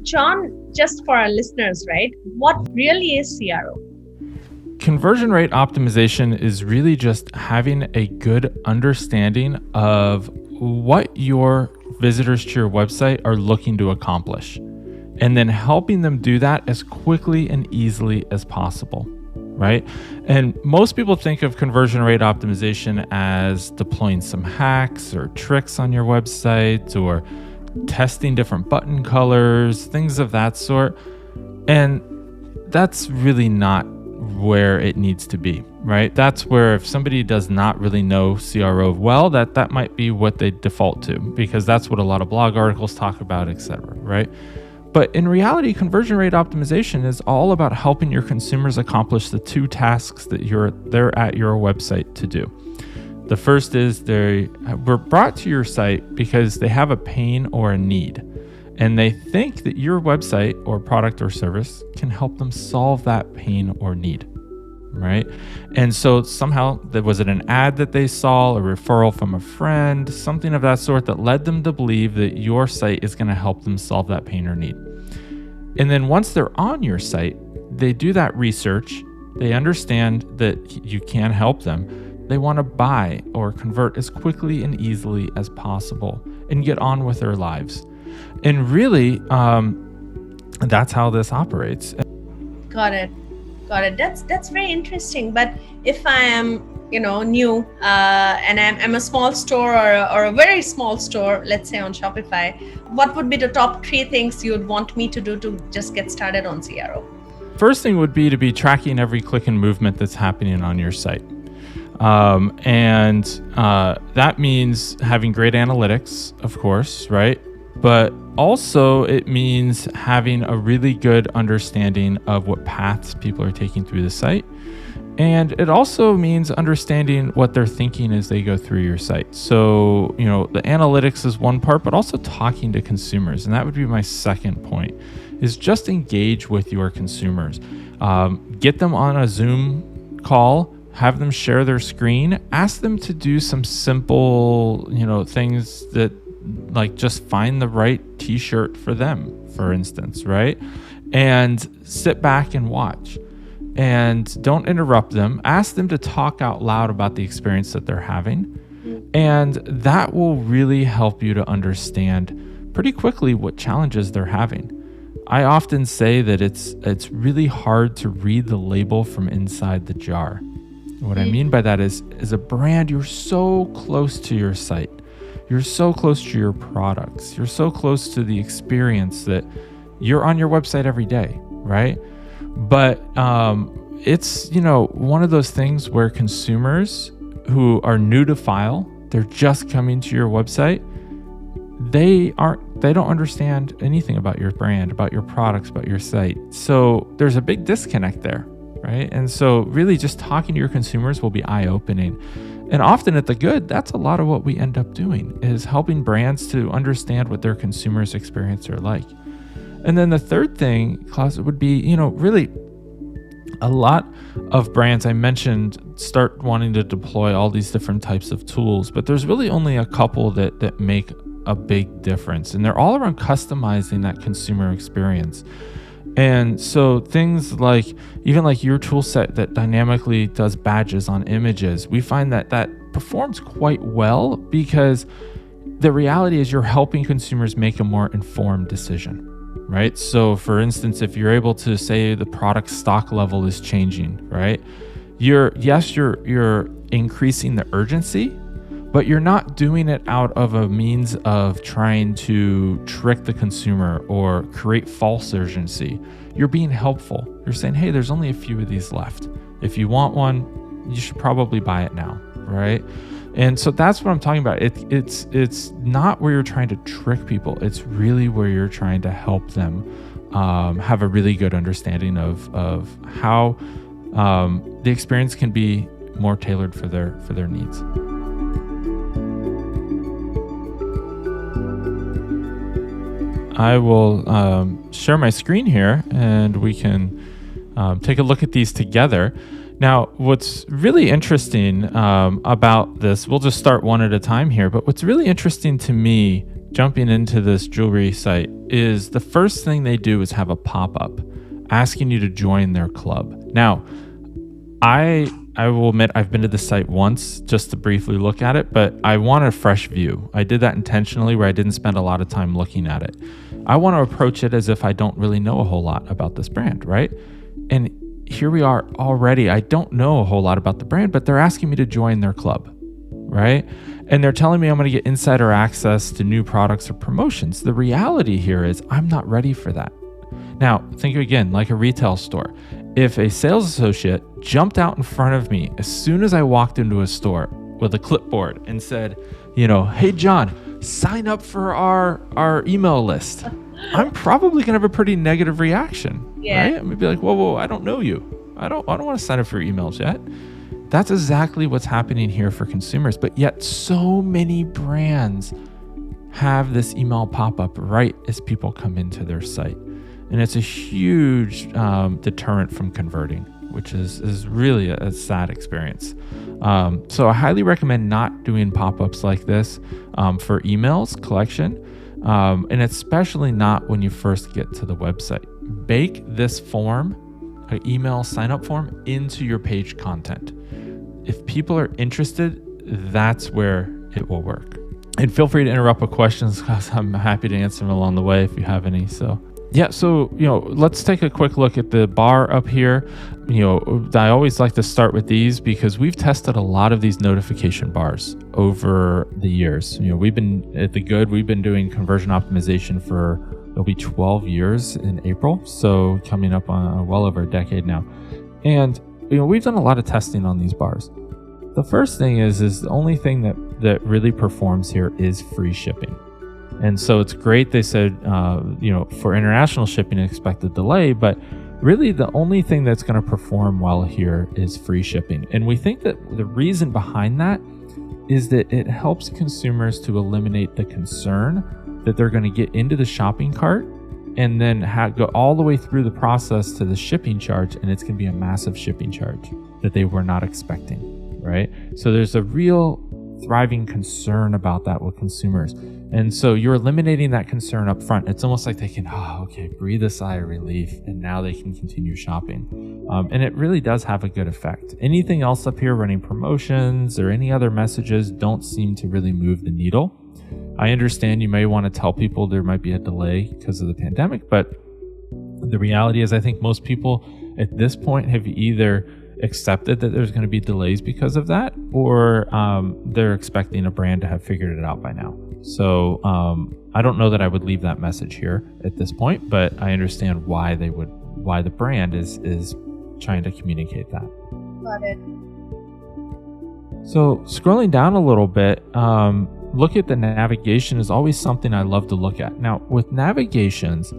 Jon, just for our listeners, right? What really is CRO? Conversion rate optimization is really just having a good understanding of what your visitors to your website are looking to accomplish, and then helping them do that as quickly and easily as possible, right? And most people think of conversion rate optimization as deploying some hacks or tricks on your website or testing different button colors, things of that sort. And that's really not where it needs to be, right? That's where if somebody does not really know CRO well, that might be what they default to, because that's what a lot of blog articles talk about, etc., right? But in reality, conversion rate optimization is all about helping your consumers accomplish the two tasks that they're at your website to do. The first is they were brought to your site because they have a pain or a need, and they think that your website or product or service can help them solve that pain or need, right? And so somehow, was it an ad that they saw, a referral from a friend, something of that sort that led them to believe that your site is going to help them solve that pain or need. And then once they're on your site, they do that research, they understand that you can help them, they want to buy or convert as quickly and easily as possible and get on with their lives. And really, that's how this operates. Got it. That's very interesting. But if I am, new, and I'm a small store or a very small store, let's say on Shopify, what would be the top 3 things you would want me to do to just get started on CRO? First thing would be to be tracking every click and movement that's happening on your site. That means having great analytics, of course, right? But also it means having a really good understanding of what paths people are taking through the site. And it also means understanding what they're thinking as they go through your site. So, the analytics is one part, but also talking to consumers. And that would be my second point, is just engage with your consumers. Get them on a Zoom call, have them share their screen, ask them to do some simple, things that, like, just find the right t-shirt for them, for instance, right? And sit back and watch. And don't interrupt them. Ask them to talk out loud about the experience that they're having. And that will really help you to understand pretty quickly what challenges they're having. I often say that it's really hard to read the label from inside the jar. What I mean by that is, as a brand, you're so close to your site. You're so close to your products. You're so close to the experience that you're on your website every day, right? But it's, one of those things where consumers who are new to file, they're just coming to your website, they don't understand anything about your brand, about your products, about your site. So there's a big disconnect there, right? And so really just talking to your consumers will be eye-opening. And often at the good, that's a lot of what we end up doing, is helping brands to understand what their consumers' experience are like. And then the third thing, Kaus, would be, really a lot of brands I mentioned start wanting to deploy all these different types of tools, but there's really only a couple that make a big difference. And they're all around customizing that consumer experience. And so things like, even like your tool set that dynamically does badges on images, we find that performs quite well, because the reality is you're helping consumers make a more informed decision, right? So for instance, if you're able to say the product stock level is changing, right? You're increasing the urgency, but you're not doing it out of a means of trying to trick the consumer or create false urgency. You're being helpful. You're saying, hey, there's only a few of these left. If you want one, you should probably buy it now, right? And so that's what I'm talking about. It's not where you're trying to trick people. It's really where you're trying to help them have a really good understanding of how the experience can be more tailored for their needs. I will share my screen here, and we can take a look at these together. Now, what's really interesting about this, we'll just start one at a time here, but what's really interesting to me jumping into this jewelry site is the first thing they do is have a pop-up asking you to join their club. Now, I will admit I've been to the site once just to briefly look at it, but I want a fresh view. I did that intentionally where I didn't spend a lot of time looking at it. I want to approach it as if I don't really know a whole lot about this brand, right? And here we are already. I don't know a whole lot about the brand, but they're asking me to join their club, right? And they're telling me I'm going to get insider access to new products or promotions. The reality here is I'm not ready for that. Now, think again, like a retail store. If a sales associate jumped out in front of me as soon as I walked into a store with a clipboard and said, hey, Jon, sign up for our email list, I'm probably going to have a pretty negative reaction, right? I'm going to be like, whoa, I don't know you. I don't want to sign up for your emails yet. That's exactly what's happening here for consumers. But yet so many brands have this email pop up right as people come into their site. And it's a huge deterrent from converting, which is really a sad experience. So I highly recommend not doing pop-ups like this for emails collection, and especially not when you first get to the website. Bake this form, an email sign-up form, into your page content. If people are interested, that's where it will work. And feel free to interrupt with questions because I'm happy to answer them along the way if you have any. So let's take a quick look at the bar up here. I always like to start with these because we've tested a lot of these notification bars over the years. We've been doing conversion optimization for, it'll be 12 years in April. So coming up on well over a decade now. And, we've done a lot of testing on these bars. The first thing is the only thing that really performs here is free shipping. And so it's great. They said, for international shipping, expect a delay, but really the only thing that's going to perform well here is free shipping. And we think that the reason behind that is that it helps consumers to eliminate the concern that they're going to get into the shopping cart and then go all the way through the process to the shipping charge. And it's going to be a massive shipping charge that they were not expecting, right? So there's a real thriving concern about that with consumers. And so you're eliminating that concern up front. It's almost like they can, breathe a sigh of relief, and now they can continue shopping. And it really does have a good effect. Anything else up here, running promotions or any other messages, don't seem to really move the needle. I understand you may want to tell people there might be a delay because of the pandemic, but the reality is I think most people at this point have either accepted that there's going to be delays because of that, or they're expecting a brand to have figured it out by now. So I don't know that I would leave that message here at this point, but I understand why the brand is trying to communicate that. Got it. So scrolling down a little bit, look at the navigation is always something I love to look at. Now with navigations,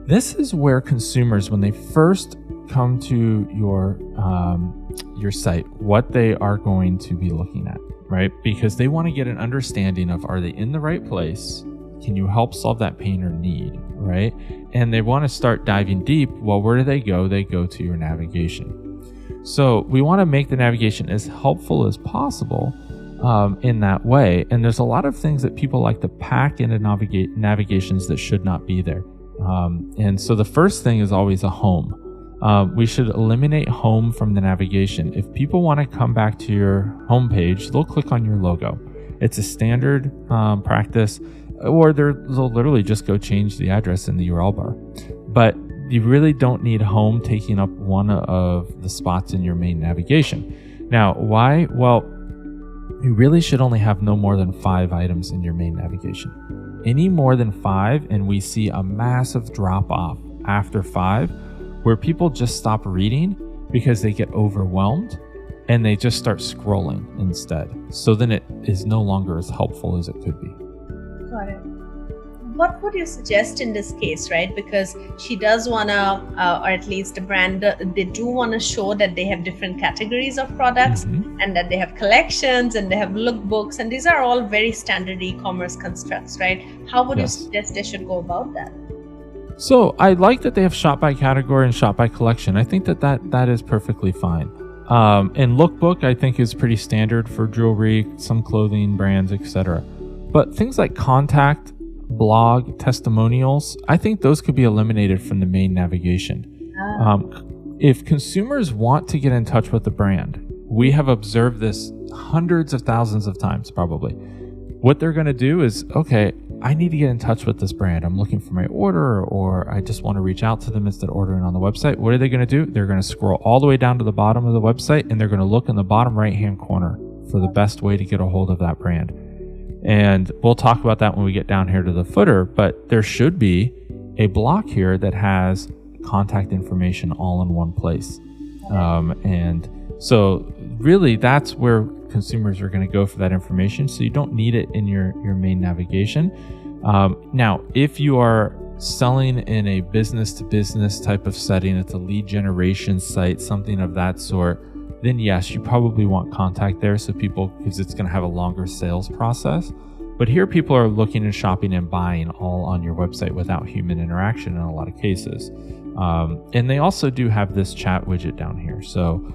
this is where consumers, when they first come to your site, what they are going to be looking at, right? Because they want to get an understanding of, are they in the right place? Can you help solve that pain or need, right? And they want to start diving deep. Well, where do they go? They go to your navigation. So we want to make the navigation as helpful as possible in that way. And there's a lot of things that people like to pack into navigations that should not be there. And so the first thing is always a home. We should eliminate home from the navigation. If people want to come back to your homepage, they'll click on your logo. It's a standard practice, or they'll literally just go change the address in the URL bar. But you really don't need home taking up one of the spots in your main navigation. Now, why? Well, you really should only have no more than 5 items in your main navigation. Any more than 5, and we see a massive drop off after 5, where people just stop reading because they get overwhelmed and they just start scrolling instead. So then it is no longer as helpful as it could be. Got it. What would you suggest in this case, right? Because she does want to, or at least the brand, they do want to show that they have different categories of products, and that they have collections and they have lookbooks, and these are all very standard e-commerce constructs, right? How would you suggest they should go about that? So I like that they have shop by category and shop by collection. I think that is perfectly fine. And lookbook I think is pretty standard for jewelry, some clothing brands, etc. But things like contact, blog, testimonials, I think those could be eliminated from the main navigation. If consumers want to get in touch with the brand, we have observed this hundreds of thousands of times probably. What they're going to do is, okay, I need to get in touch with this brand. I'm looking for my order, or I just want to reach out to them instead of ordering on the website. What are they going to do? They're going to scroll all the way down to the bottom of the website, and they're going to look in the bottom right-hand corner for the best way to get a hold of that brand. And we'll talk about that when we get down here to the footer, but there should be a block here that has contact information all in one place. And so really that's where consumers are going to go for that information. So you don't need it in your main navigation. Now, if you are selling in a business to business type of setting, it's a lead generation site, something of that sort, then yes, you probably want contact there so people, because it's going to have a longer sales process. But here people are looking and shopping and buying all on your website without human interaction in a lot of cases. And they also do have this chat widget down here. So,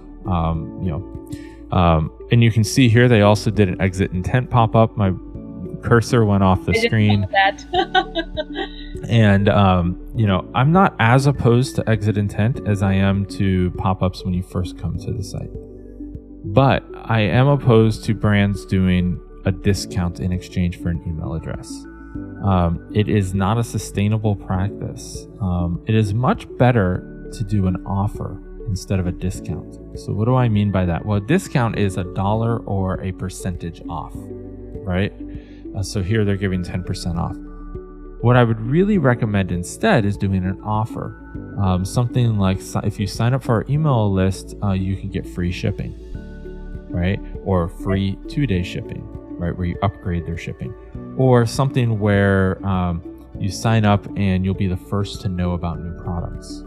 and you can see here, they also did an exit intent pop-up. My cursor went off the screen. And, I'm not as opposed to exit intent as I am to pop-ups when you first come to the site. But I am opposed to brands doing a discount in exchange for an email address. It is not a sustainable practice. It is much better to do an offer instead of a discount. So what do I mean by that? Well, a discount is $1 or a percentage off, right? So here they're giving 10% off. What I would really recommend instead is doing an offer. Something like if you sign up for our email list, you can get free shipping, right? Or free 2-day shipping, right? Where you upgrade their shipping. Or something where you sign up and you'll be the first to know about new products.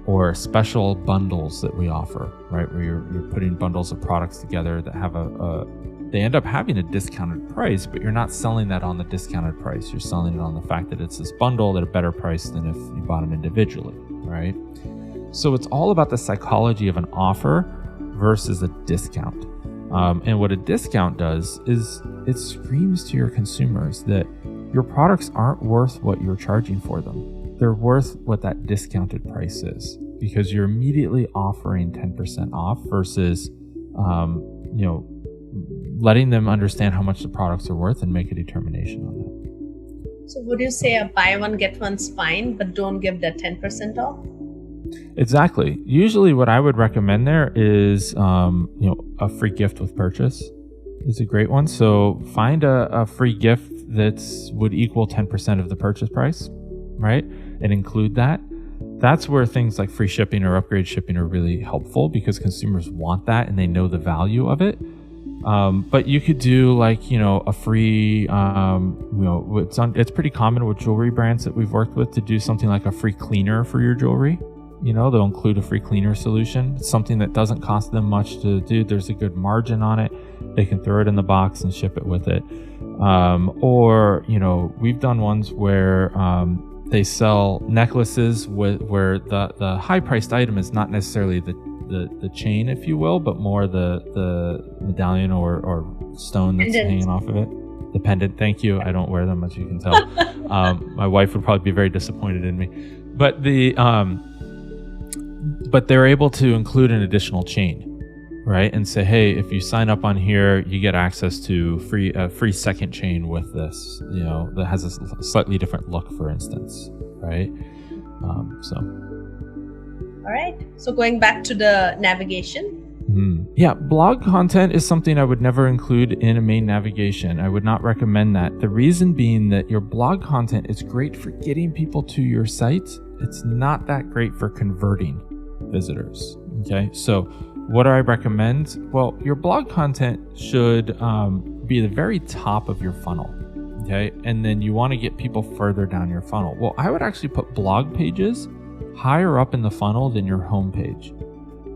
Or special bundles that we offer, right? Where you're putting bundles of products together that have they end up having a discounted price, but you're not selling that on the discounted price. You're selling it on the fact that it's this bundle at a better price than if you bought them individually, right? So it's all about the psychology of an offer versus a discount. And what a discount does is it screams to your consumers that your products aren't worth what you're charging for them. They're worth what that discounted price is, because you're immediately offering 10% off versus, letting them understand how much the products are worth and make a determination on that. So would you say a buy one, get one's fine, but don't give that 10% off? Exactly. Usually what I would recommend there is, a free gift with purchase is a great one. So find a free gift would equal 10% of the purchase price, right? And include that. That's where things like free shipping or upgrade shipping are really helpful, because consumers want that and they know the value of it. But you could do a free, it's pretty common with jewelry brands that we've worked with to do something like a free cleaner for your jewelry. They'll include a free cleaner solution. It's something that doesn't cost them much to do. There's a good margin on it. They can throw it in the box and ship it with it. We've done ones where, they sell necklaces where the high priced item is not necessarily the chain, if you will, but more the medallion or stone that's hanging off of it. The pendant. Thank you. I don't wear them, as you can tell. My wife would probably be very disappointed in me. But but they're able to include an additional chain, right? And say, hey, if you sign up on here, you get access to a free second chain with this, that has a slightly different look, for instance, right? All right. So going back to the navigation. Yeah, blog content is something I would never include in a main navigation. I would not recommend that. The reason being that your blog content is great for getting people to your site. It's not that great for converting visitors. Okay, so what do I recommend? Well, your blog content should be the very top of your funnel. Okay, and then you want to get people further down your funnel. Well, I would actually put blog pages higher up in the funnel than your homepage,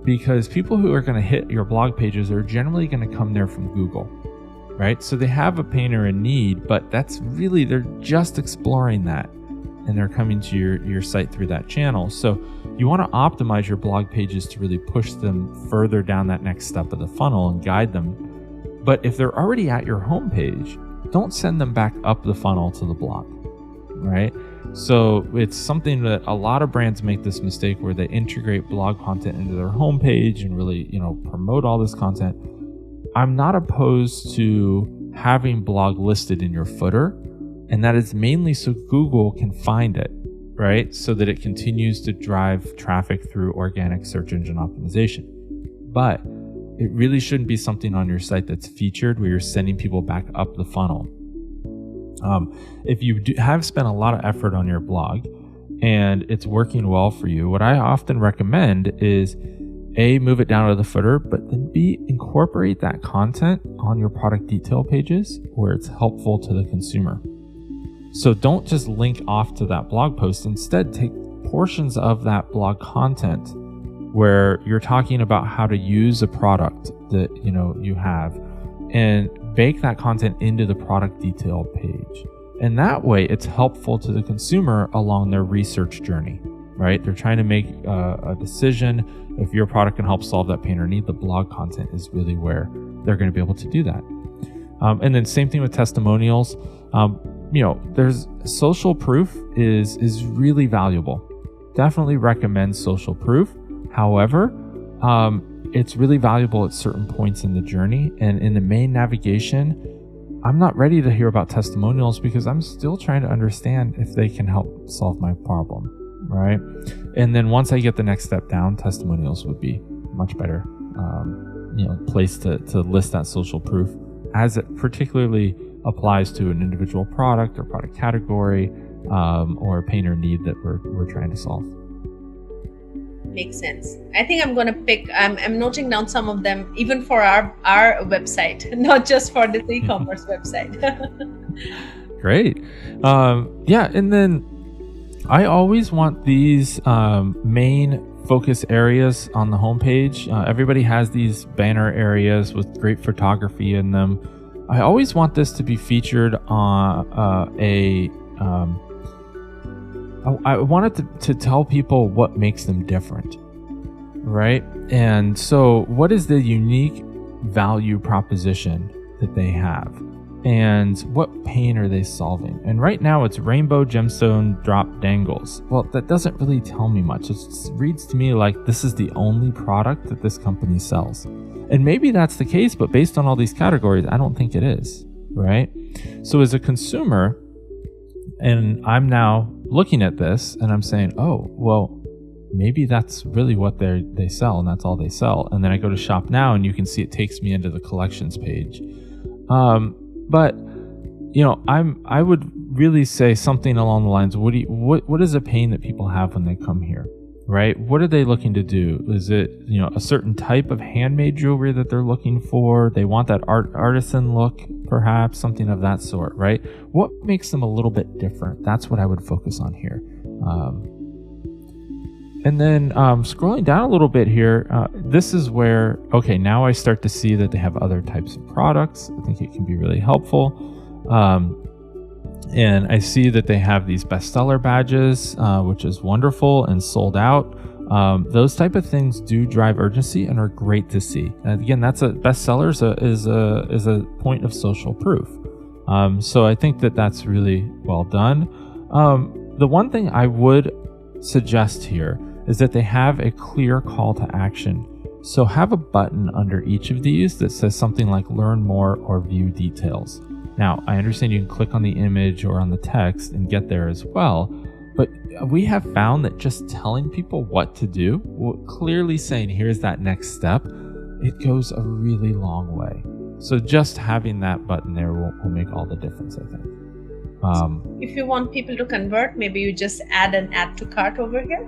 because people who are going to hit your blog pages are generally going to come there from Google, right? So they have a pain or a need, but they're just exploring that, and they're coming to your site through that channel. So you want to optimize your blog pages to really push them further down that next step of the funnel and guide them. But if they're already at your homepage, don't send them back up the funnel to the blog, right? So it's something that a lot of brands make this mistake where they integrate blog content into their homepage and really, promote all this content. I'm not opposed to having blog listed in your footer, and that is mainly so Google can find it, right? So that it continues to drive traffic through organic search engine optimization. But it really shouldn't be something on your site that's featured where you're sending people back up the funnel. If you have spent a lot of effort on your blog and it's working well for you, what I often recommend is A, move it down to the footer, but then B, incorporate that content on your product detail pages where it's helpful to the consumer. So don't just link off to that blog post. Instead, take portions of that blog content where you're talking about how to use a product that you have and bake that content into the product detail page. And that way it's helpful to the consumer along their research journey, right? They're trying to make a decision. If your product can help solve that pain or need, the blog content is really where they're going to be able to do that. And then same thing with testimonials. There's social proof is really valuable. Definitely recommend social proof. However, it's really valuable at certain points in the journey. And in the main navigation, I'm not ready to hear about testimonials because I'm still trying to understand if they can help solve my problem, right? And then once I get the next step down, testimonials would be much better, place to list that social proof as it particularly applies to an individual product or product category, or a pain or need that we're trying to solve. Makes sense. I think I'm going to pick, I'm noting down some of them even for our website, not just for this e-commerce website. Great. And then I always want these main focus areas on the homepage. Everybody has these banner areas with great photography in them. I always want this to be featured on I wanted to tell people what makes them different, right? And so what is the unique value proposition that they have? And what pain are they solving? And right now it's rainbow gemstone drop dangles. Well, that doesn't really tell me much. It reads to me like this is the only product that this company sells. And maybe that's the case, but based on all these categories, I don't think it is, right? So as a consumer, and I'm now looking at this and I'm saying, oh, well, maybe that's really what they sell and that's all they sell. And then I go to shop now and you can see it takes me into the collections page. But I would really say something along the lines of what is a pain that people have when they come here, right? What are they looking to do? Is it, a certain type of handmade jewelry that they're looking for? They want that artisan look, perhaps something of that sort, right? What makes them a little bit different? That's what I would focus on here. And then scrolling down a little bit here, this is where, okay, now I start to see that they have other types of products. I think it can be really helpful. And I see that they have these bestseller badges, which is wonderful and sold out. Those type of things do drive urgency and are great to see. And again, that's a bestseller is a point of social proof. So I think that's really well done. The one thing I would suggest here is that they have a clear call to action. So have a button under each of these that says something like learn more or view details. Now, I understand you can click on the image or on the text and get there as well, but we have found that just telling people what to do, clearly saying here's that next step, it goes a really long way. So just having that button there will make all the difference, I think. If you want people to convert, maybe you just add an add to cart over here?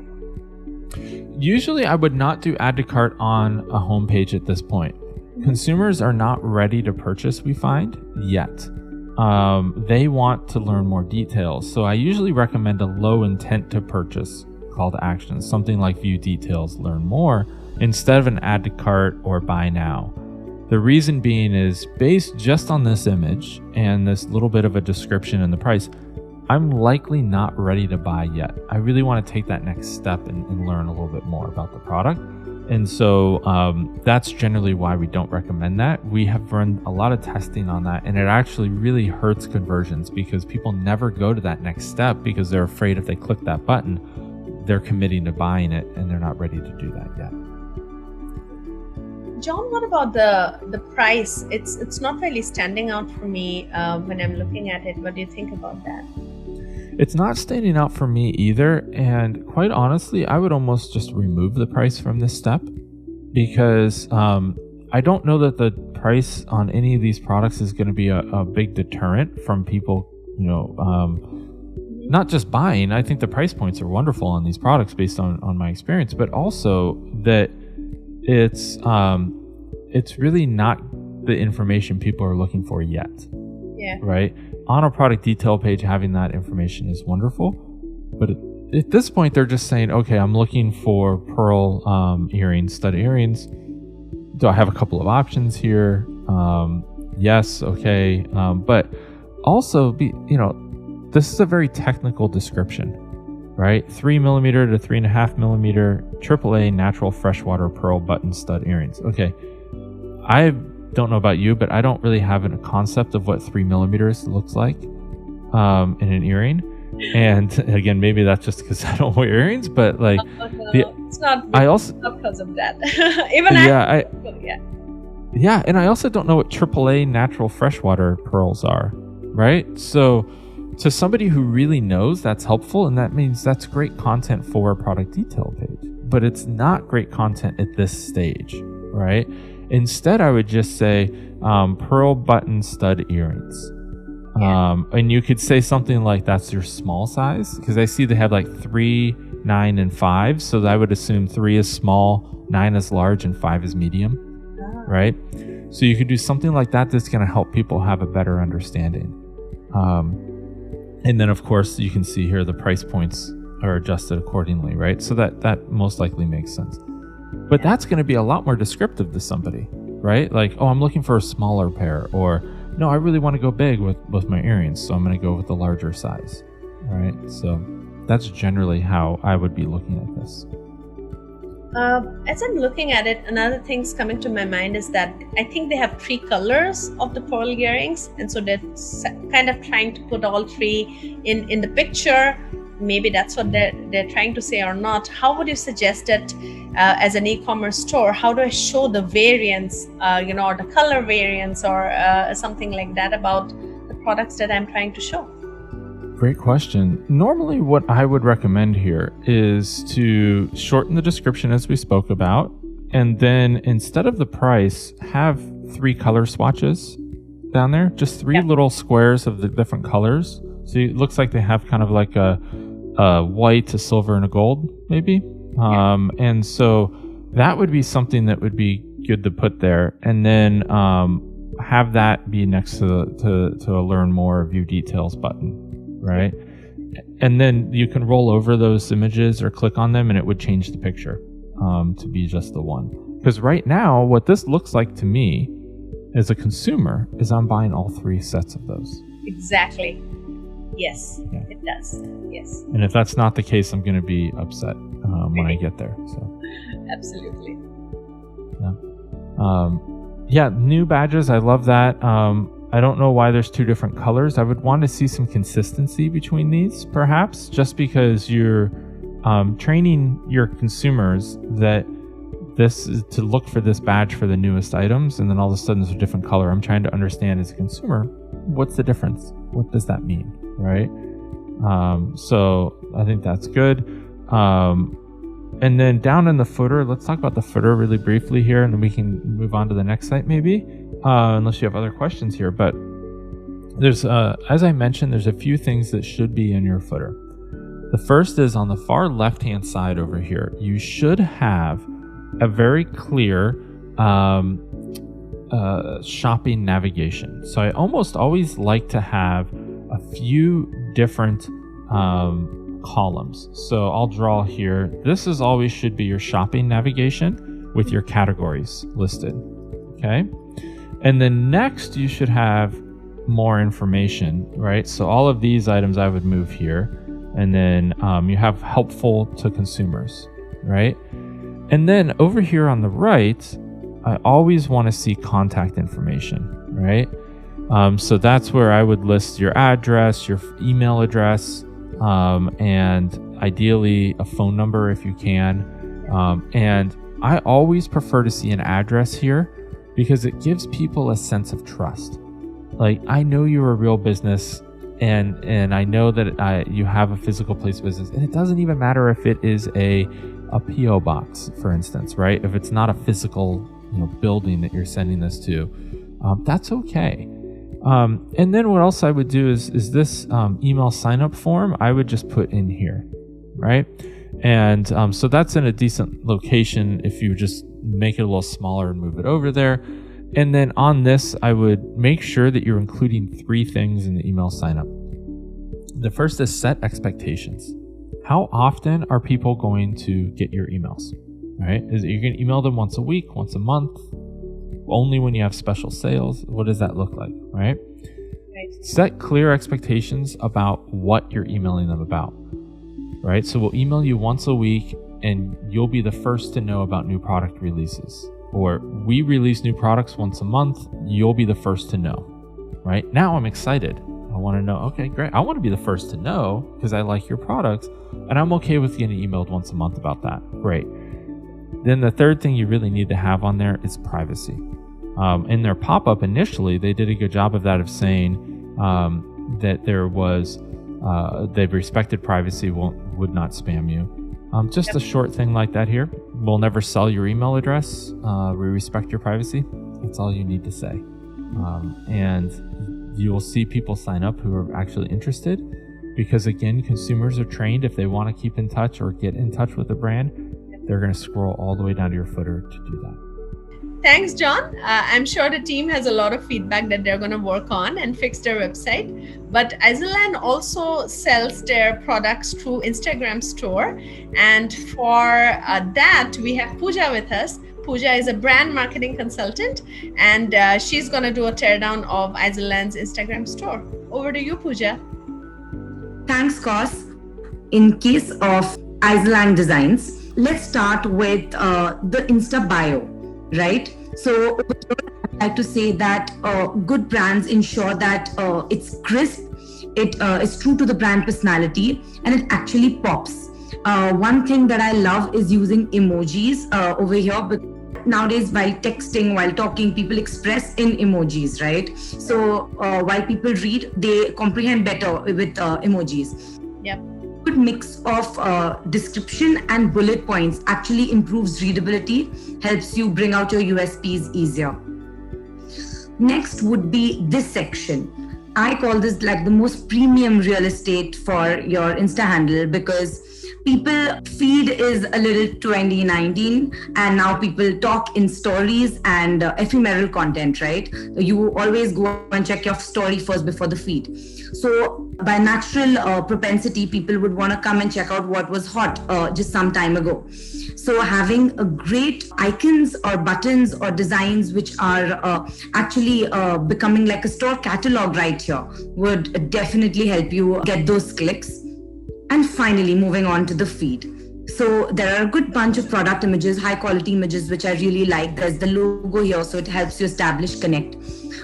Usually I would not do add to cart on a homepage at this point. Consumers are not ready to purchase, we find, yet. They want to learn more details. So I usually recommend a low intent to purchase call to action, something like view details, learn more, instead of an add to cart or buy now. The reason being is based just on this image and this little bit of a description and the price, I'm likely not ready to buy yet. I really want to take that next step and learn a little bit more about the product. And so that's generally why we don't recommend that. We have run a lot of testing on that, and it actually really hurts conversions because people never go to that next step because they're afraid if they click that button, they're committing to buying it and they're not ready to do that yet. Jon, what about the price? It's not really standing out for me when I'm looking at it. What do you think about that? It's not standing out for me either. And quite honestly, I would almost just remove the price from this step because I don't know that the price on any of these products is going to be a big deterrent from people, not just buying. I think the price points are wonderful on these products based on my experience, but also that it's really not the information people are looking for yet. Yeah. Right? On a product detail page, having that information is wonderful. But at this point, they're just saying, okay, I'm looking for pearl earrings, stud earrings. Do I have a couple of options here? Yes, okay. But also, this is a very technical description, right? 3mm to 3.5mm AAA natural freshwater pearl button stud earrings. Okay, I don't know about you, but I don't really have a concept of what 3mm looks like in an earring. And again, maybe that's just because I don't wear earrings, but like, it's not. Not because of that. Yeah, and I also don't know what AAA natural freshwater pearls are, right? So to somebody who really knows, that's helpful, and that means that's great content for a product detail page. But it's not great content at this stage, right? Instead, I would just say pearl button stud earrings. And you could say something like that's your small size, because I see they have like 3, 9, and 5. So I would assume 3 is small, 9 is large, and 5 is medium, right? So you could do something like that that's going to help people have a better understanding. And then, of course, you can see here the price points are adjusted accordingly, right? So that most likely makes sense. But that's going to be a lot more descriptive to somebody, right? Like, oh, I'm looking for a smaller pair, or no, I really want to go big with my earrings, so I'm going to go with the larger size, right? So that's generally how I would be looking at this. As I'm looking at it, another thing's coming to my mind is that I think they have 3 colors of the pearl earrings, and so they're kind of trying to put all 3 in the picture. Maybe that's what they're trying to say or not. How would you suggest it as an e-commerce store? How do I show the variants, or the color variants, or something like that about the products that I'm trying to show? Great question. Normally, what I would recommend here is to shorten the description as we spoke about, and then instead of the price, have 3 color swatches down there, just 3 little squares of the different colors. So it looks like they have kind of like a white, a silver, and a gold, maybe. And so that would be something that would be good to put there. And then have that be next to a learn more, view details button, right? And then you can roll over those images or click on them and it would change the picture to be just the one. Because right now, what this looks like to me as a consumer is I'm buying all 3 sets of those. Exactly. Yes, it does. Yes. And if that's not the case, I'm going to be upset when I get there. So. Absolutely. Yeah. New badges. I love that. I don't know why there's 2 different colors. I would want to see some consistency between these, perhaps, just because you're training your consumers that this is to look for this badge for the newest items, and then all of a sudden it's a different color. I'm trying to understand as a consumer, what's the difference? What does that mean? Right? So I think that's good. And then down in the footer, let's talk about the footer really briefly here, and then we can move on to the next site maybe, unless you have other questions here. But there's, as I mentioned, there's a few things that should be in your footer. The first is on the far left-hand side over here, you should have a very clear shopping navigation. So I almost always like to have a few different columns. So I'll draw here. This is always should be your shopping navigation with your categories listed. Okay. And then next you should have more information, right? So all of these items I would move here. And then you have helpful to consumers, right? And then over here on the right, I always want to see contact information, right? So that's where I would list your address, your email address, and ideally a phone number if you can. And I always prefer to see an address here because it gives people a sense of trust. Like, I know you're a real business, and I know that you have a physical place of business, and it doesn't even matter if it is a PO box, for instance, right? If it's not a physical building that you're sending this to, that's okay. And then what else I would do is this email sign up form I would just put in here, right? And so that's in a decent location if you just make it a little smaller and move it over there. And then on this, I would make sure that you're including 3 things in the email sign up. The first is set expectations. How often are people going to get your emails, right? Is it you're going to email them once a week, once a month, only when you have special sales? What does that look like, right? Set clear expectations about what you're emailing them about, right? So we'll email you once a week and you'll be the first to know about new product releases. Or we release new products once a month, you'll be the first to know, right? Now I'm excited. I want to know, okay, great. I want to be the first to know because I like your products and I'm okay with getting emailed once a month about that. Great. Then the third thing you really need to have on there is privacy. In their pop-up initially, they did a good job of that, of saying that there was, they've respected privacy, would not spam you. Just a short thing like that here. We'll never sell your email address. We respect your privacy. That's all you need to say. And you will see people sign up who are actually interested because, again, consumers are trained if they want to keep in touch or get in touch with the brand, they're going to scroll all the way down to your footer to do that. Thanks, Jon. I'm sure the team has a lot of feedback that they're going to work on and fix their website. But Iceland also sells their products through Instagram store. And for that, we have Pooja with us. Pooja is a brand marketing consultant, and she's going to do a teardown of Iceland's Instagram store. Over to you, Pooja. Thanks, Kaus. In case of Iceland Designs, let's start with the Insta bio, right? So I'd like to say that good brands ensure that it's crisp, it is true to the brand personality, and it actually pops. One thing that I love is using emojis over here, but nowadays while texting, while talking, people express in emojis, right? So while people read, they comprehend better with emojis. Yep. Good mix of description and bullet points actually improves readability, helps you bring out your USPs easier. Next would be this section. I call this like the most premium real estate for your Insta handle, because people feed is a little 2019 and now people talk in stories and ephemeral content, right? You always go and check your story first before the feed. So by natural propensity, people would want to come and check out what was hot just some time ago. So having a great icons or buttons or designs which are actually becoming like a store catalog right here would definitely help you get those clicks. And finally, moving on to the feed. So there are a good bunch of product images, high quality images, which I really like. There's the logo here, so it helps you establish connect.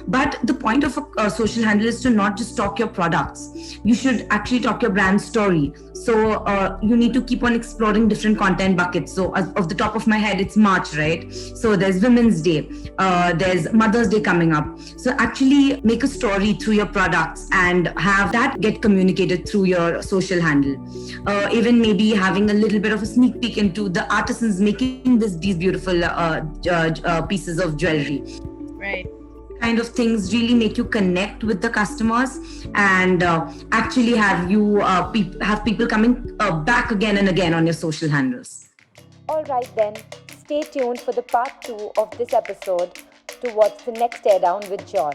But the point of a social handle is to not just talk your products. You should actually talk your brand story. So you need to keep on exploring different content buckets. So off the top of my head, it's March, right? So there's Women's Day, there's Mother's Day coming up. So actually make a story through your products and have that get communicated through your social handle. Even maybe having a little bit of a sneak peek into the artisans making these beautiful pieces of jewelry. Right. Kind of things really make you connect with the customers and actually have you have people coming back again and again on your social handles. All right then, stay tuned for the part 2 of this episode to watch the next teardown with Jon.